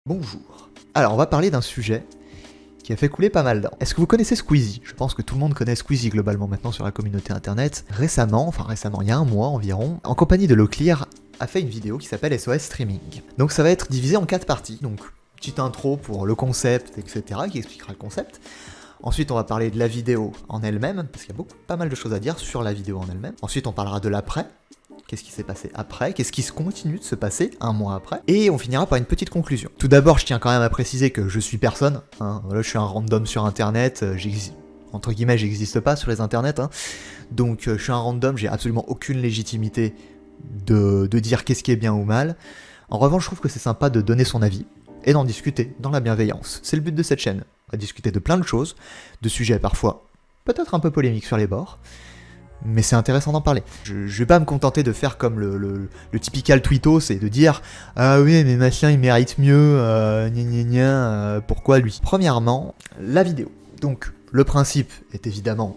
Bonjour. Alors on va parler d'un sujet qui a fait couler pas mal d'encre. Est-ce que vous connaissez Squeezie? Je pense que tout le monde connaît Squeezie globalement maintenant sur la communauté internet. Récemment, il y a un mois environ, en compagnie de Locklear, a fait une vidéo qui s'appelle SOS Streaming. Donc ça va être divisé en 4 parties, donc petite intro pour le concept, etc., qui expliquera le concept. Ensuite on va parler de la vidéo en elle-même, parce qu'il y a pas mal de choses à dire sur la vidéo en elle-même. Ensuite on parlera de l'après. Qu'est-ce qui s'est passé après? Qu'est-ce qui continue de se passer un mois après? Et on finira par une petite conclusion. Tout d'abord, je tiens quand même à préciser que je suis personne. Voilà, je suis un random sur Internet. Entre guillemets, j'existe pas sur les Internets. Donc, je suis un random. J'ai absolument aucune légitimité de dire qu'est-ce qui est bien ou mal. En revanche, je trouve que c'est sympa de donner son avis et d'en discuter dans la bienveillance. C'est le but de cette chaîne. On va discuter de plein de choses, de sujets parfois peut-être un peu polémiques sur les bords. Mais c'est intéressant d'en parler. Je vais pas me contenter de faire comme le typical tweetos et de dire « Ah oui, mais machin, il mérite mieux, pourquoi lui ?» Premièrement, la vidéo. Donc, le principe est évidemment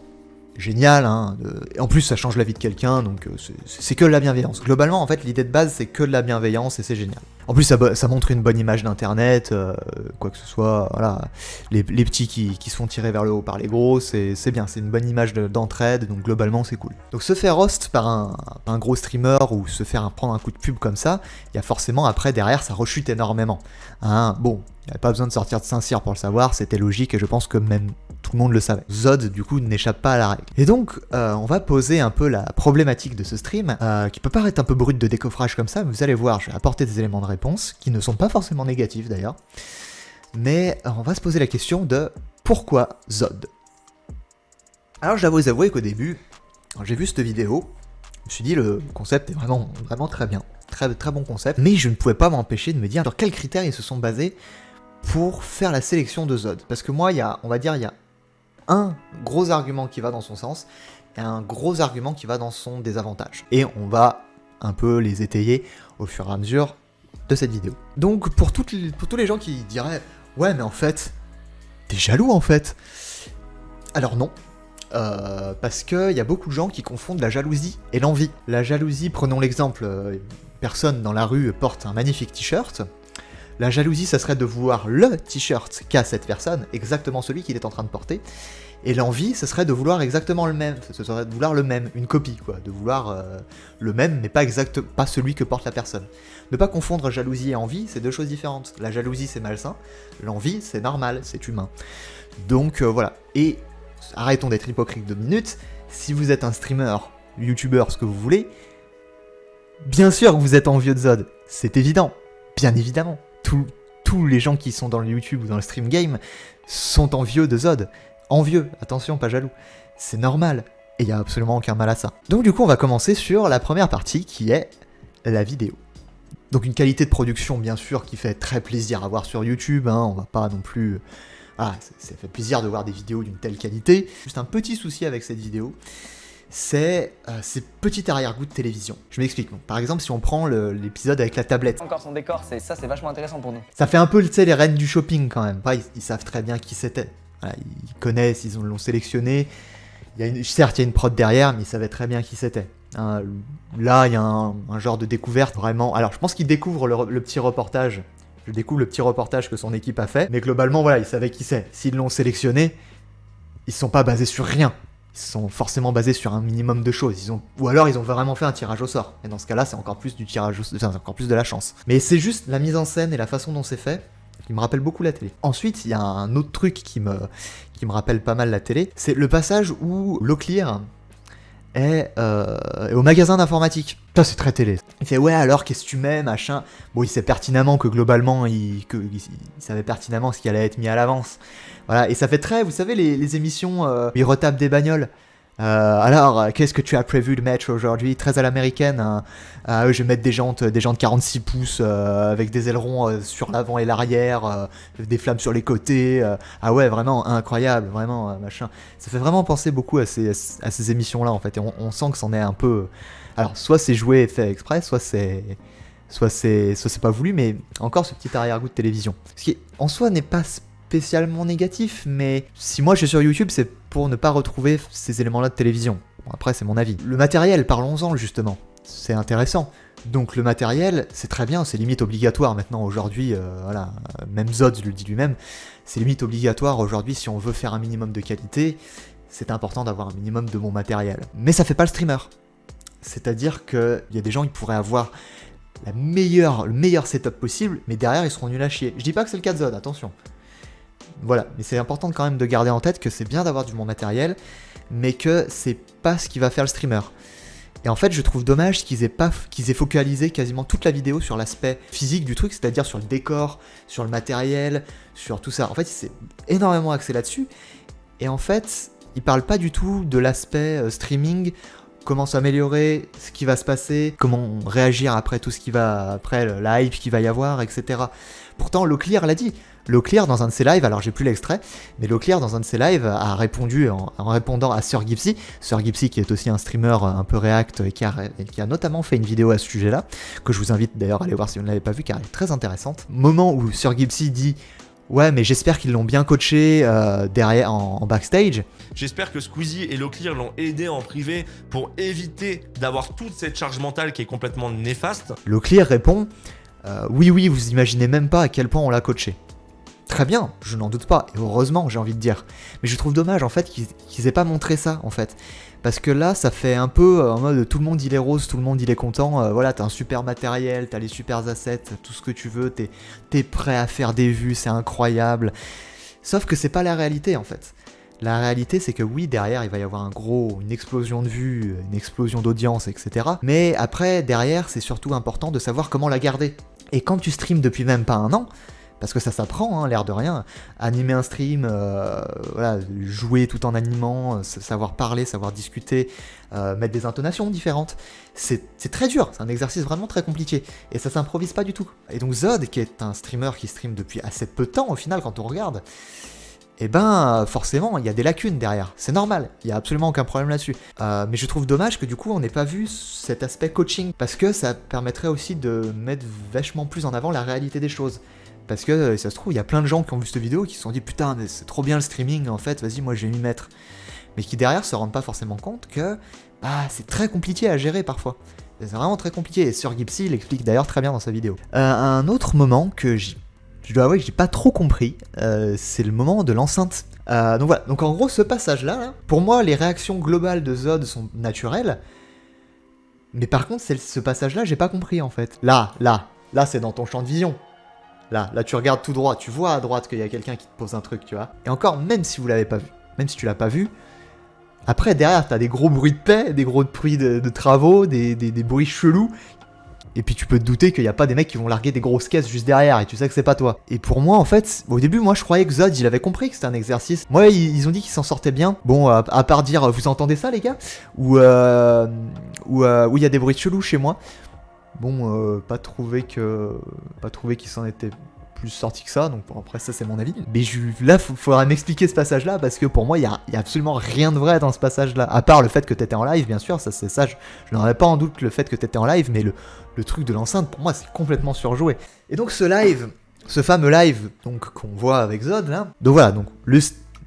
génial, et en plus ça change la vie de quelqu'un, donc c'est que de la bienveillance. Globalement, en fait, l'idée de base, c'est que de la bienveillance et c'est génial. En plus, ça montre une bonne image d'internet, quoi que ce soit, voilà. Les petits qui se font tirer vers le haut par les gros, c'est bien, c'est une bonne image d'entraide, donc globalement, c'est cool. Donc se faire host par un gros streamer ou se faire prendre un coup de pub comme ça, il y a forcément après, derrière, ça rechute énormément. Bon, il n'y avait pas besoin de sortir de Saint-Cyr pour le savoir, c'était logique et je pense que même tout le monde le savait. Zod, du coup, n'échappe pas à la règle. Et donc, on va poser un peu la problématique de ce stream, qui peut paraître un peu brut de décoffrage comme ça, mais vous allez voir, je vais apporter des éléments de réponse, qui ne sont pas forcément négatifs d'ailleurs. Mais on va se poser la question de pourquoi Zod? Alors, je dois vous avouer qu'au début, quand j'ai vu cette vidéo, je me suis dit le concept est vraiment très bien. Très bon concept. Mais je ne pouvais pas m'empêcher de me dire sur quels critères ils se sont basés pour faire la sélection de Zod. Parce que moi, il y a un gros argument qui va dans son sens et un gros argument qui va dans son désavantage. Et on va un peu les étayer au fur et à mesure de cette vidéo. Donc pour tous les gens qui diraient « Ouais, mais en fait, t'es jaloux en fait !» Alors non. Parce qu'il y a beaucoup de gens qui confondent la jalousie et l'envie. La jalousie, prenons l'exemple, personne dans la rue porte un magnifique t-shirt. La jalousie, ça serait de vouloir le t-shirt qu'a cette personne, exactement celui qu'il est en train de porter. Et l'envie, ce serait de vouloir exactement le même. Ce serait de vouloir le même, une copie, quoi. De vouloir le même, mais pas celui que porte la personne. Ne pas confondre jalousie et envie, c'est deux choses différentes. La jalousie, c'est malsain. L'envie, c'est normal, c'est humain. Donc voilà. Et arrêtons d'être hypocrites 2 minutes. Si vous êtes un streamer, youtubeur, ce que vous voulez, bien sûr que vous êtes envieux de Zod. C'est évident. Bien évidemment. Tous les gens qui sont dans le YouTube ou dans le stream game sont envieux de Zod. Envieux, attention, pas jaloux. C'est normal, et il n'y a absolument aucun mal à ça. Donc du coup, on va commencer sur la première partie, qui est la vidéo. Donc une qualité de production, bien sûr, qui fait très plaisir à voir sur YouTube, on va pas non plus... Ah, ça fait plaisir de voir des vidéos d'une telle qualité. Juste un petit souci avec cette vidéo, c'est ces petits arrière-goûts de télévision. Je m'explique. Par exemple, si on prend l'épisode avec la tablette. Encore son décor, c'est vachement intéressant pour nous. Ça fait un peu, tu sais, les reines du shopping quand même. Ils savent très bien qui c'était. Voilà, ils connaissent, ils l'ont sélectionné. Certes, il y a une prod derrière, mais ils savaient très bien qui c'était. Là, il y a un genre de découverte vraiment. Alors, je pense qu'ils découvrent le petit reportage. Je découvre le petit reportage que son équipe a fait. Mais globalement, voilà, ils savaient qui c'est. S'ils l'ont sélectionné, ils ne sont pas basés sur rien. Ils sont forcément basés sur un minimum de choses. Ou alors ils ont vraiment fait un tirage au sort. Et dans ce cas-là, c'est encore plus du tirage au sort, c'est encore plus de la chance. Mais c'est juste la mise en scène et la façon dont c'est fait qui me rappelle beaucoup la télé. Ensuite, il y a un autre truc qui me rappelle pas mal la télé. C'est le passage où Locklear est au magasin d'informatique. Ça, c'est très télé. Il fait « Ouais, alors, qu'est-ce que tu mets, machin ?» Bon, il sait pertinemment que globalement, il savait pertinemment ce qui allait être mis à l'avance. Voilà, et ça fait très, vous savez, les émissions où ils retapent des bagnoles. Alors, qu'est-ce que tu as prévu de mettre aujourd'hui? Très à l'américaine, je vais mettre des jantes 46 pouces avec des ailerons sur l'avant et l'arrière, des flammes sur les côtés. Ah ouais, vraiment incroyable, vraiment machin. Ça fait vraiment penser beaucoup à ces émissions-là en fait. Et on sent que c'en est un peu. Alors, soit c'est joué et fait exprès, soit c'est pas voulu, mais encore ce petit arrière-goût de télévision. Ce qui en soi n'est pas spécialement négatif, mais si moi je suis sur YouTube, c'est pour ne pas retrouver ces éléments-là de télévision. Bon, après, c'est mon avis. Le matériel, parlons-en justement. c'est intéressant. Donc le matériel, c'est très bien, c'est limite obligatoire maintenant aujourd'hui, voilà, même Zod le dit lui-même, c'est limite obligatoire aujourd'hui si on veut faire un minimum de qualité, c'est important d'avoir un minimum de bon matériel. Mais ça fait pas le streamer. C'est-à-dire qu'il y a des gens qui pourraient avoir le meilleur setup possible, mais derrière ils seront nuls à chier. Je dis pas que c'est le cas de Zod, attention. Voilà, mais c'est important quand même de garder en tête que c'est bien d'avoir du bon matériel, mais que c'est pas ce qui va faire le streamer. Et en fait, je trouve dommage qu'ils aient focalisé quasiment toute la vidéo sur l'aspect physique du truc, c'est-à-dire sur le décor, sur le matériel, sur tout ça. En fait, il s'est énormément axé là-dessus. Et en fait, ils parlent pas du tout de l'aspect streaming, comment s'améliorer, ce qui va se passer, comment réagir après tout ce qui va, après la hype qu'il va y avoir, etc. Pourtant, Locklear l'a dit. Locklear dans un de ses lives, alors j'ai plus l'extrait, mais Locklear dans un de ses lives a répondu en répondant à Sir Gipsy qui est aussi un streamer un peu React et qui a notamment fait une vidéo à ce sujet-là, que je vous invite d'ailleurs à aller voir si vous ne l'avez pas vu car elle est très intéressante. Moment où Sir Gipsy dit ouais, mais j'espère qu'ils l'ont bien coaché derrière en backstage. J'espère que Squeezie et Locklear l'ont aidé en privé pour éviter d'avoir toute cette charge mentale qui est complètement néfaste. Locklear répond oui, vous imaginez même pas à quel point on l'a coaché. Très bien, je n'en doute pas, et heureusement j'ai envie de dire. Mais je trouve dommage en fait qu'ils aient pas montré ça en fait. Parce que là ça fait un peu en mode tout le monde il est rose, tout le monde il est content, voilà t'as un super matériel, t'as les super assets, tout ce que tu veux, t'es prêt à faire des vues, c'est incroyable. Sauf que c'est pas la réalité en fait. La réalité c'est que oui derrière il va y avoir une explosion de vues, une explosion d'audience, etc. Mais après derrière c'est surtout important de savoir comment la garder. Et quand tu streams depuis même pas un an, parce que ça s'apprend, hein, l'air de rien. Animer un stream, voilà, jouer tout en animant, savoir parler, savoir discuter, mettre des intonations différentes. C'est très dur, c'est un exercice vraiment très compliqué. Et ça s'improvise pas du tout. Et donc Zod, qui est un streamer qui stream depuis assez peu de temps au final quand on regarde, eh ben forcément il y a des lacunes derrière. C'est normal, il n'y a absolument aucun problème là-dessus. Mais je trouve dommage que du coup on n'ait pas vu cet aspect coaching. Parce que ça permettrait aussi de mettre vachement plus en avant la réalité des choses. Parce que ça se trouve, il y a plein de gens qui ont vu cette vidéo qui se sont dit putain, mais c'est trop bien le streaming en fait, vas-y, moi je vais m'y mettre. Mais qui derrière se rendent pas forcément compte que c'est très compliqué à gérer parfois. C'est vraiment très compliqué. Et Sir Gipsy l'explique d'ailleurs très bien dans sa vidéo. Un autre moment que je dois avouer que j'ai pas trop compris, c'est le moment de l'enceinte. Donc voilà, donc en gros ce passage-là, là, pour moi les réactions globales de Zod sont naturelles. Mais par contre ce passage-là j'ai pas compris en fait. Là c'est dans ton champ de vision. Là, tu regardes tout droit, tu vois à droite qu'il y a quelqu'un qui te pose un truc, tu vois. Et encore, même si vous l'avez pas vu, même si tu l'as pas vu, après, derrière, t'as des gros bruits de paix, des gros bruits de travaux, des bruits chelous. Et puis tu peux te douter qu'il n'y a pas des mecs qui vont larguer des grosses caisses juste derrière, et tu sais que c'est pas toi. Et pour moi, en fait, au début, moi je croyais que Zod, il avait compris que c'était un exercice. Moi, ils ont dit qu'ils s'en sortaient bien. Bon, à part dire, vous entendez ça, les gars? Ou il y a des bruits chelous chez moi. Bon, pas trouvé qu'il s'en était plus sorti que ça, donc bon, après ça c'est mon avis. Mais là, faudra m'expliquer ce passage-là, parce que pour moi, il y a absolument rien de vrai dans ce passage-là. À part le fait que t'étais en live, bien sûr, ça, je n'aurais pas en doute le fait que t'étais en live, mais le truc de l'enceinte, pour moi, c'est complètement surjoué. Et donc ce fameux live donc qu'on voit avec Zod, là, donc voilà, donc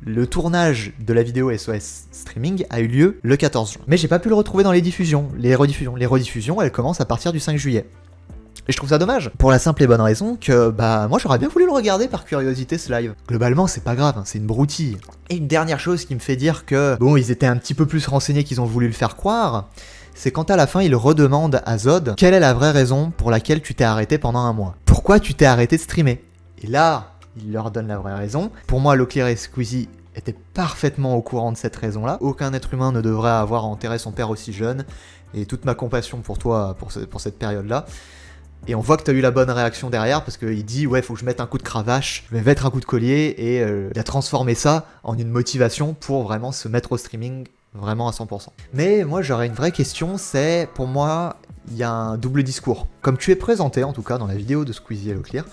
le tournage de la vidéo SOS Streaming a eu lieu le 14 juin. Mais j'ai pas pu le retrouver dans les diffusions, les rediffusions. Les rediffusions, elles commencent à partir du 5 juillet. Et je trouve ça dommage, pour la simple et bonne raison que, moi j'aurais bien voulu le regarder par curiosité ce live. Globalement, c'est pas grave, hein, c'est une broutille. Et une dernière chose qui me fait dire que, bon, ils étaient un petit peu plus renseignés qu'ils ont voulu le faire croire, c'est quand à la fin, ils redemandent à Zod quelle est la vraie raison pour laquelle tu t'es arrêté pendant un mois. Pourquoi tu t'es arrêté de streamer? Et là, il leur donne la vraie raison. Pour moi, Locklear et Squeezie étaient parfaitement au courant de cette raison-là. Aucun être humain ne devrait avoir enterré son père aussi jeune. Et toute ma compassion pour toi pour cette période-là. Et on voit que t'as eu la bonne réaction derrière, parce qu'il dit ouais, faut que je mette un coup de cravache, je vais mettre un coup de collier, et il a transformé ça en une motivation pour vraiment se mettre au streaming vraiment à 100%. Mais moi j'aurais une vraie question, c'est pour moi il y a un double discours. Comme tu es présenté en tout cas dans la vidéo de Squeezie et Locklear,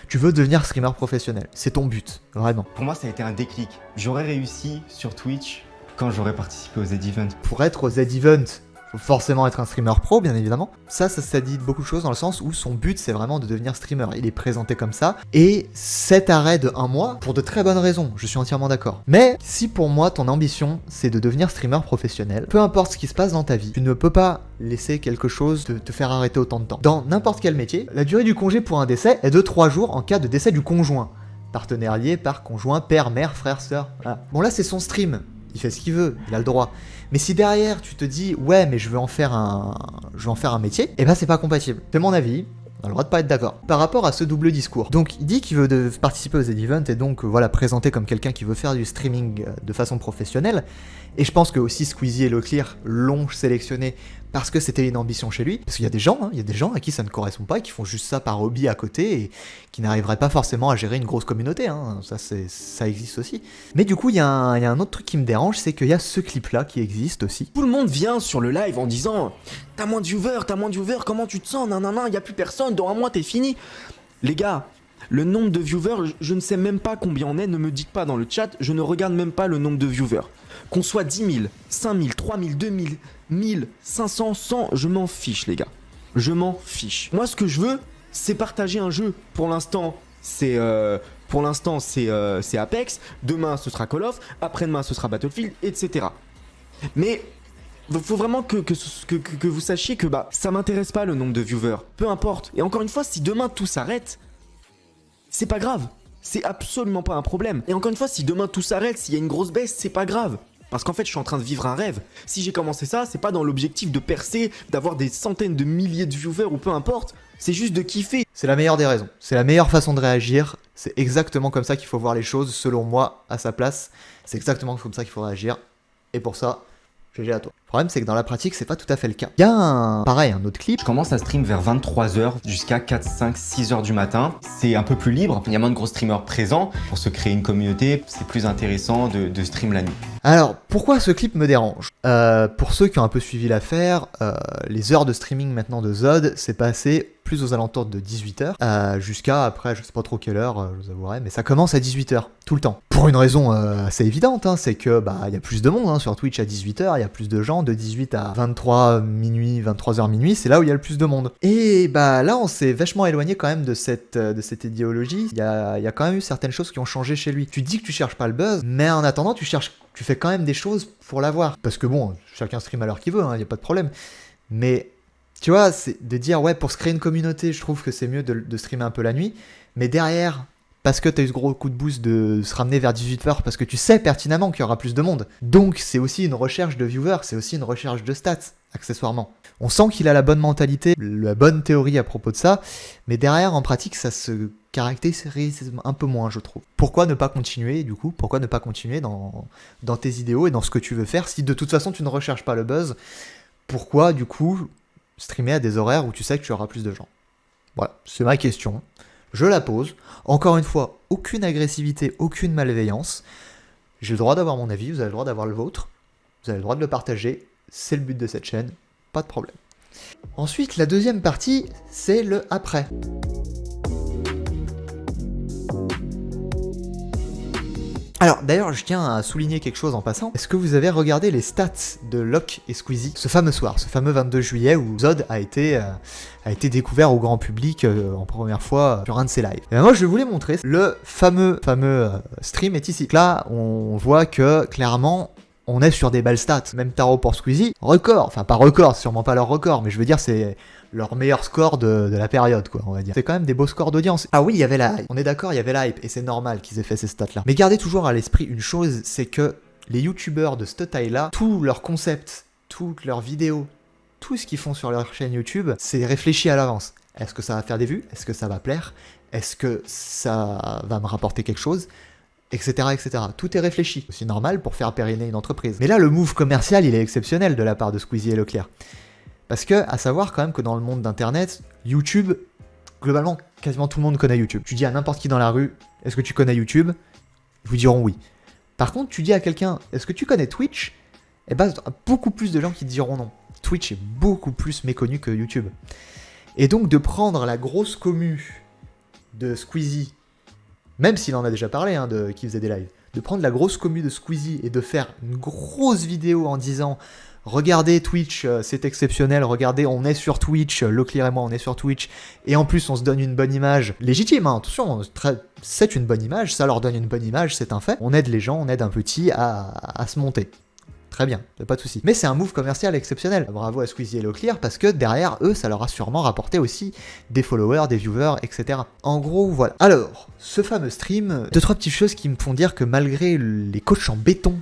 tu veux devenir streamer professionnel, c'est ton but, vraiment. Pour moi ça a été un déclic. J'aurais réussi sur Twitch quand j'aurais participé aux Z-Events. Pour être aux Z-Events, Faut forcément être un streamer pro, bien évidemment. Ça dit beaucoup de choses dans le sens où son but, c'est vraiment de devenir streamer. Il est présenté comme ça. Et cet arrêt de 1 mois, pour de très bonnes raisons, je suis entièrement d'accord. Mais si pour moi, ton ambition, c'est de devenir streamer professionnel, peu importe ce qui se passe dans ta vie, tu ne peux pas laisser quelque chose te faire arrêter autant de temps. Dans n'importe quel métier, la durée du congé pour un décès est de 3 jours en cas de décès du conjoint. Partenaire lié par conjoint, père, mère, frère, sœur. Voilà. Bon là c'est son stream, il fait ce qu'il veut, il a le droit. Mais si derrière tu te dis ouais mais je veux en faire un métier, et ben c'est pas compatible. C'est mon avis. On a le droit de pas être d'accord. Par rapport à ce double discours. Donc il dit qu'il veut participer aux events et donc voilà présenter comme quelqu'un qui veut faire du streaming de façon professionnelle. Et je pense que aussi Squeezie et Leclerc l'ont sélectionné parce que c'était une ambition chez lui. Parce qu'il y a des gens, il y a des gens à qui ça ne correspond pas et qui font juste ça par hobby à côté et qui n'arriveraient pas forcément à gérer une grosse communauté. Ça existe aussi. Mais du coup, il y a un autre truc qui me dérange, c'est qu'il y a ce clip-là qui existe aussi. Tout le monde vient sur le live en disant « T'as moins de viewers, comment tu te sens? Nanana, y a plus personne, dans un mois t'es fini. » Les gars, le nombre de viewers, je ne sais même pas combien on est, ne me dites pas dans le chat, je ne regarde même pas le nombre de viewers. Qu'on soit 10 000, 5 000, 3 000, 2 000, 1000, 500, 100, je m'en fiche les gars. Je m'en fiche. Moi ce que je veux, c'est partager un jeu. Pour l'instant, c'est Apex, demain ce sera Call of, après-demain ce sera Battlefield, etc. Mais faut vraiment que vous sachiez que ça m'intéresse pas le nombre de viewers. Peu importe. Et encore une fois, si demain tout s'arrête, c'est pas grave. C'est absolument pas un problème. Et encore une fois, si demain tout s'arrête, s'il y a une grosse baisse, c'est pas grave. Parce qu'en fait, je suis en train de vivre un rêve. Si j'ai commencé ça, c'est pas dans l'objectif de percer, d'avoir des centaines de milliers de viewers ou peu importe. C'est juste de kiffer. C'est la meilleure des raisons. C'est la meilleure façon de réagir. C'est exactement comme ça qu'il faut voir les choses, selon moi, à sa place. C'est exactement comme ça qu'il faut réagir. Et pour ça, GG à toi. Le problème, c'est que dans la pratique, c'est pas tout à fait le cas. Il y a un autre clip. Je commence à stream vers 23h jusqu'à 4, 5, 6h du matin. C'est un peu plus libre, il y a moins de gros streamers présents. Pour se créer une communauté, c'est plus intéressant de stream la nuit. Alors, pourquoi ce clip me dérange? Pour ceux qui ont un peu suivi l'affaire, les heures de streaming maintenant de Zod, c'est passé plus aux alentours de 18h, jusqu'à après, je sais pas trop quelle heure, je vous avouerai, mais ça commence à 18h, tout le temps. Pour une raison assez évidente, c'est que y a plus de monde sur Twitch à 18h, il y a plus de gens, de 18 à 23 minuit, 23h minuit, c'est là où il y a le plus de monde. Et là, on s'est vachement éloigné quand même de cette idéologie. Il y a quand même eu certaines choses qui ont changé chez lui. Tu dis que tu cherches pas le buzz, mais en attendant, tu fais quand même des choses pour l'avoir. Parce que bon, chacun stream à l'heure qu'il veut, il n'y a pas de problème. Mais tu vois, c'est de dire, ouais, pour se créer une communauté, je trouve que c'est mieux de streamer un peu la nuit. Mais derrière, parce que tu as eu ce gros coup de boost de se ramener vers 18h, parce que tu sais pertinemment qu'il y aura plus de monde. Donc c'est aussi une recherche de viewers, c'est aussi une recherche de stats, accessoirement. On sent qu'il a la bonne mentalité, la bonne théorie à propos de ça, mais derrière, en pratique, ça se caractérise un peu moins, je trouve. Pourquoi ne pas continuer, du coup? Pourquoi ne pas continuer dans tes idéaux et dans ce que tu veux faire si de toute façon tu ne recherches pas le buzz? Pourquoi, du coup, streamer à des horaires où tu sais que tu auras plus de gens? Voilà, c'est ma question. Je la pose. Encore une fois, aucune agressivité, aucune malveillance. J'ai le droit d'avoir mon avis, vous avez le droit d'avoir le vôtre. Vous avez le droit de le partager. C'est le but de cette chaîne. Pas de problème. Ensuite, la deuxième partie, c'est le après. Alors, d'ailleurs, je tiens à souligner quelque chose en passant. Est-ce que vous avez regardé les stats de Locke et Squeezie ce fameux soir, ce fameux 22 juillet où Zod a été découvert au grand public en première fois sur un de ses lives? Et moi, je vais vous les montrer. Le fameux stream est ici. Là, on voit que, clairement, on est sur des belles stats. Même Taro pour Squeezie, record. Enfin, pas record, sûrement pas leur record, mais je veux dire, c'est leur meilleur score de la période, quoi, on va dire. C'est quand même des beaux scores d'audience. Ah oui, il y avait la hype. On est d'accord, il y avait la hype, et c'est normal qu'ils aient fait ces stats-là. Mais gardez toujours à l'esprit une chose, c'est que les youtubeurs de cette taille-là, tout leur concept, toutes leurs vidéos, tout ce qu'ils font sur leur chaîne YouTube, c'est réfléchi à l'avance. Est-ce que ça va faire des vues? Est-ce que ça va plaire? Est-ce que ça va me rapporter quelque chose? Etc, etc. Tout est réfléchi. C'est normal pour faire périner une entreprise. Mais là, le move commercial, il est exceptionnel de la part de Squeezie et Leclerc. Parce que, à savoir quand même que dans le monde d'Internet, YouTube, globalement, quasiment tout le monde connaît YouTube. Tu dis à n'importe qui dans la rue, est-ce que tu connais YouTube? Ils vous diront oui. Par contre, tu dis à quelqu'un, est-ce que tu connais Twitch? Eh ben, beaucoup plus de gens qui te diront non. Twitch est beaucoup plus méconnu que YouTube. Et donc, de prendre la grosse commu de Squeezie, même s'il en a déjà parlé, qui faisait des lives, de prendre la grosse commu de Squeezie et de faire une grosse vidéo en disant regardez Twitch, c'est exceptionnel, regardez, on est sur Twitch, Leclerc et moi on est sur Twitch, et en plus on se donne une bonne image, légitime, hein, attention, c'est une bonne image, ça leur donne une bonne image, c'est un fait, on aide les gens, on aide un petit à se monter. Très bien, pas de souci. Mais c'est un move commercial exceptionnel. Bravo à Squeezie et Leclerc parce que derrière eux, ça leur a sûrement rapporté aussi des followers, des viewers, etc. En gros, voilà. Alors, ce fameux stream, 2-3 petites choses qui me font dire que malgré les coachs en béton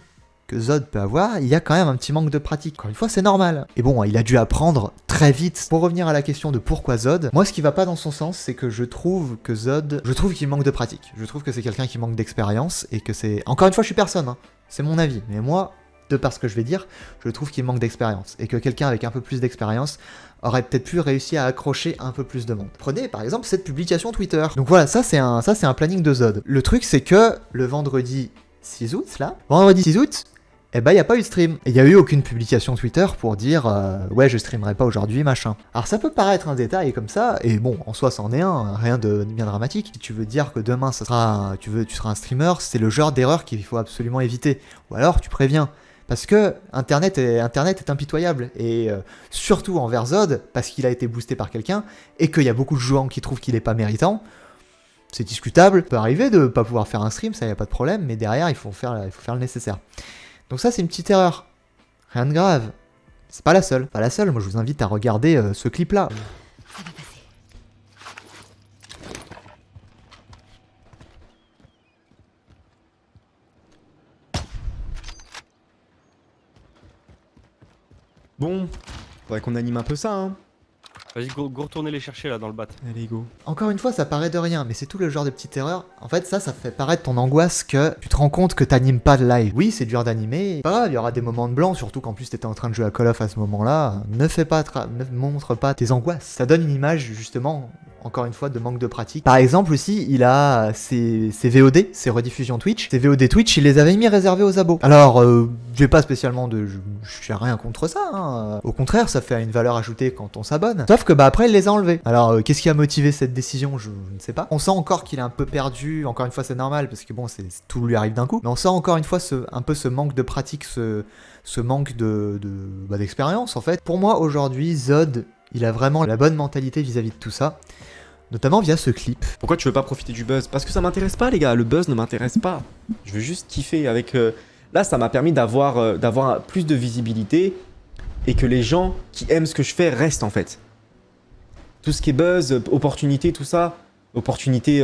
que Zod peut avoir, il y a quand même un petit manque de pratique. Encore une fois, c'est normal. Et bon, il a dû apprendre très vite. Pour revenir à la question de pourquoi Zod, moi ce qui va pas dans son sens, c'est que je trouve que Zod, je trouve qu'il manque de pratique. Je trouve que c'est quelqu'un qui manque d'expérience et que c'est... Encore une fois, je suis personne, hein. C'est mon avis. Mais moi... de par ce que je vais dire, je trouve qu'il manque d'expérience, et que quelqu'un avec un peu plus d'expérience aurait peut-être pu réussir à accrocher un peu plus de monde. Prenez par exemple cette publication Twitter. Donc voilà, ça c'est un planning de Zod. Le truc c'est que le vendredi 6 août, là, vendredi 6 août, eh ben il n'y a pas eu de stream. Il n'y a eu aucune publication Twitter pour dire ouais je streamerai pas aujourd'hui, machin. Alors ça peut paraître un détail comme ça, et bon, en soi c'en est un, rien de bien dramatique. Si tu veux dire que demain tu seras un streamer, c'est le genre d'erreur qu'il faut absolument éviter. Ou alors tu préviens. Parce que Internet est impitoyable, et surtout envers Zod, parce qu'il a été boosté par quelqu'un, et qu'il y a beaucoup de joueurs qui trouvent qu'il est pas méritant, c'est discutable. Ça peut arriver de pas pouvoir faire un stream, ça y a pas de problème, mais derrière il faut faire le nécessaire. Donc ça c'est une petite erreur, rien de grave, c'est pas la seule. Pas la seule, moi je vous invite à regarder ce clip là. Bon, faudrait qu'on anime un peu ça, hein. Vas-y, go retourner les chercher là dans le bat. Allez, go. Encore une fois, ça paraît de rien, mais c'est tout le genre de petite erreur. En fait, ça fait paraître ton angoisse que tu te rends compte que t'animes pas de live. Oui, c'est dur d'animer. Pas grave, il y aura des moments de blanc, surtout qu'en plus t'étais en train de jouer à Call of à ce moment-là. Ne montre pas tes angoisses. Ça donne une image, justement, encore une fois, de manque de pratique. Par exemple, aussi, il a ses VOD, ses rediffusions Twitch. Ses VOD Twitch, il les avait mis réservés aux abos. Alors, j'ai pas spécialement de... J'ai rien contre ça, hein. Au contraire, ça fait une valeur ajoutée quand on s'abonne. Sauf que, bah, après, il les a enlevés. Alors, qu'est-ce qui a motivé cette décision? Je ne sais pas. On sent encore qu'il est un peu perdu. Encore une fois, c'est normal, parce que bon, tout lui arrive d'un coup. Mais on sent encore une fois un peu ce manque de pratique, ce manque d'expérience, en fait. Pour moi, aujourd'hui, Zod, il a vraiment la bonne mentalité vis-à-vis de tout ça. Notamment via ce clip. Pourquoi tu veux pas profiter du buzz? Parce que ça m'intéresse pas, les gars. Le buzz ne m'intéresse pas. Je veux juste kiffer avec... Là, ça m'a permis d'avoir plus de visibilité et que les gens qui aiment ce que je fais restent, en fait. Tout ce qui est buzz, opportunité, tout ça. Opportunité,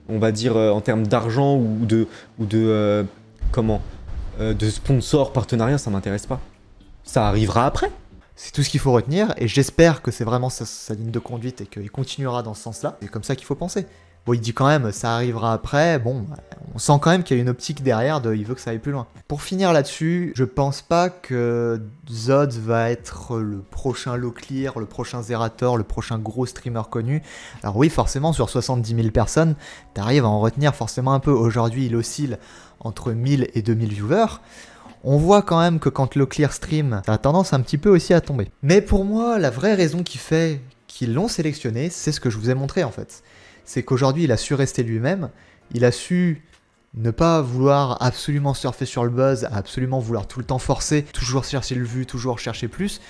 on va dire, en termes d'argent ou de sponsor, partenariat, ça m'intéresse pas. Ça arrivera après. C'est tout ce qu'il faut retenir, et j'espère que c'est vraiment sa ligne de conduite et qu'il continuera dans ce sens-là. C'est comme ça qu'il faut penser. Bon, il dit quand même, ça arrivera après, bon, on sent quand même qu'il y a une optique derrière, il veut que ça aille plus loin. Pour finir là-dessus, je pense pas que Zod va être le prochain Leclerc, le prochain Zerator, le prochain gros streamer connu. Alors oui, forcément, sur 70 000 personnes, t'arrives à en retenir forcément un peu. Aujourd'hui, il oscille entre 1000 et 2000 viewers. On voit quand même que quand Leclerc stream, ça a tendance un petit peu aussi à tomber. Mais pour moi, la vraie raison qui fait qu'ils l'ont sélectionné, c'est ce que je vous ai montré en fait. C'est qu'aujourd'hui, il a su rester lui-même, il a su ne pas vouloir absolument surfer sur le buzz, absolument vouloir tout le temps forcer, toujours chercher le vu, toujours chercher plus.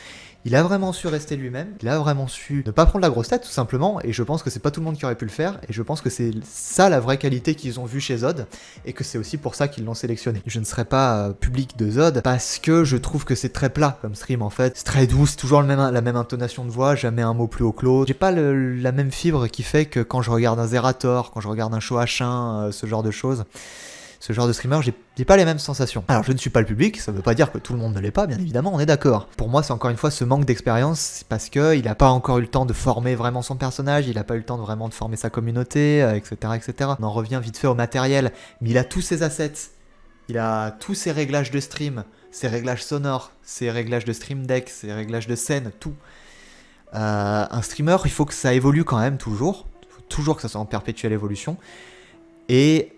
Il a vraiment su rester lui-même, il a vraiment su ne pas prendre la grosse tête tout simplement, et je pense que c'est pas tout le monde qui aurait pu le faire, et je pense que c'est ça la vraie qualité qu'ils ont vue chez Zod, et que c'est aussi pour ça qu'ils l'ont sélectionné. Je ne serai pas public de Zod, parce que je trouve que c'est très plat comme stream en fait, c'est très doux, c'est toujours la même intonation de voix, jamais un mot plus haut que l'autre. J'ai pas la même fibre qui fait que quand je regarde un Zerator, quand je regarde un Show H1, ce genre de choses, ce genre de streamer, j'ai pas les mêmes sensations. Alors je ne suis pas le public, ça veut pas dire que tout le monde ne l'est pas, bien évidemment, on est d'accord. Pour moi, c'est encore une fois ce manque d'expérience, c'est parce qu'il a pas encore eu le temps de former vraiment son personnage, il a pas eu le temps vraiment de former sa communauté, etc., etc. On en revient vite fait au matériel, mais il a tous ses assets, il a tous ses réglages de stream, ses réglages sonores, ses réglages de stream deck, ses réglages de scène, tout. Un streamer, il faut que ça évolue quand même toujours, il faut toujours que ça soit en perpétuelle évolution. Et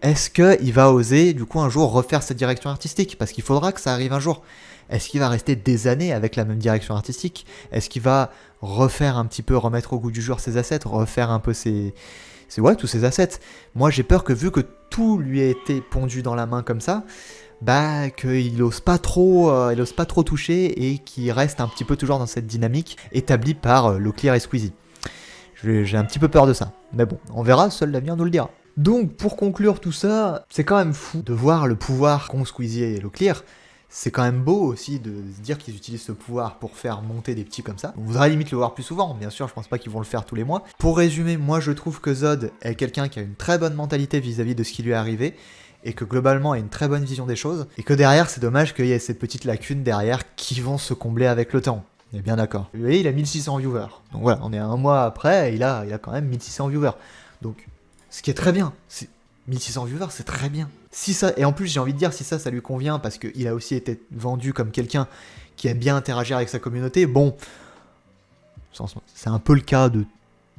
est-ce qu'il va oser, du coup, un jour refaire cette direction artistique? Parce qu'il faudra que ça arrive un jour. Est-ce qu'il va rester des années avec la même direction artistique? Est-ce qu'il va refaire un petit peu, remettre au goût du jour ses assets, refaire un peu tous ses assets? Moi, j'ai peur que vu que tout lui a été pondu dans la main comme ça, bah qu'il ose pas trop toucher et qu'il reste un petit peu toujours dans cette dynamique établie par Locklear et Squeezie. J'ai un petit peu peur de ça, mais bon, on verra, seul l'avenir nous le dira. Donc pour conclure tout ça, c'est quand même fou de voir le pouvoir qu'ont Squeezie et Locklear. C'est quand même beau aussi de se dire qu'ils utilisent ce pouvoir pour faire monter des petits comme ça. On voudrait limite le voir plus souvent, bien sûr, je pense pas qu'ils vont le faire tous les mois. Pour résumer, moi je trouve que Zod est quelqu'un qui a une très bonne mentalité vis-à-vis de ce qui lui est arrivé, et que globalement a une très bonne vision des choses, et que derrière c'est dommage qu'il y ait ces petites lacunes derrière qui vont se combler avec le temps. On est bien d'accord. Vous voyez, il a 1600 viewers. Donc voilà, on est un mois après, et il a quand même 1600 viewers. Donc, ce qui est très bien. 1600 viewers, c'est très bien. Si ça, et en plus, j'ai envie de dire, si ça lui convient, parce qu'il a aussi été vendu comme quelqu'un qui aime bien interagir avec sa communauté, bon, c'est un peu le cas de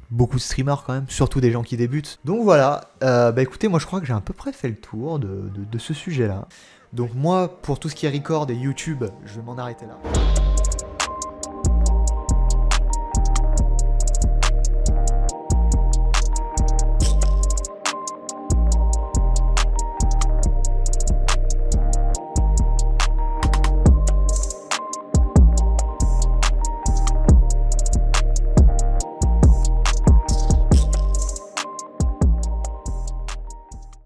beaucoup de streamers quand même, surtout des gens qui débutent. Donc voilà, bah écoutez, moi je crois que j'ai à peu près fait le tour de ce sujet-là. Donc moi, pour tout ce qui est record et YouTube, je vais m'en arrêter là.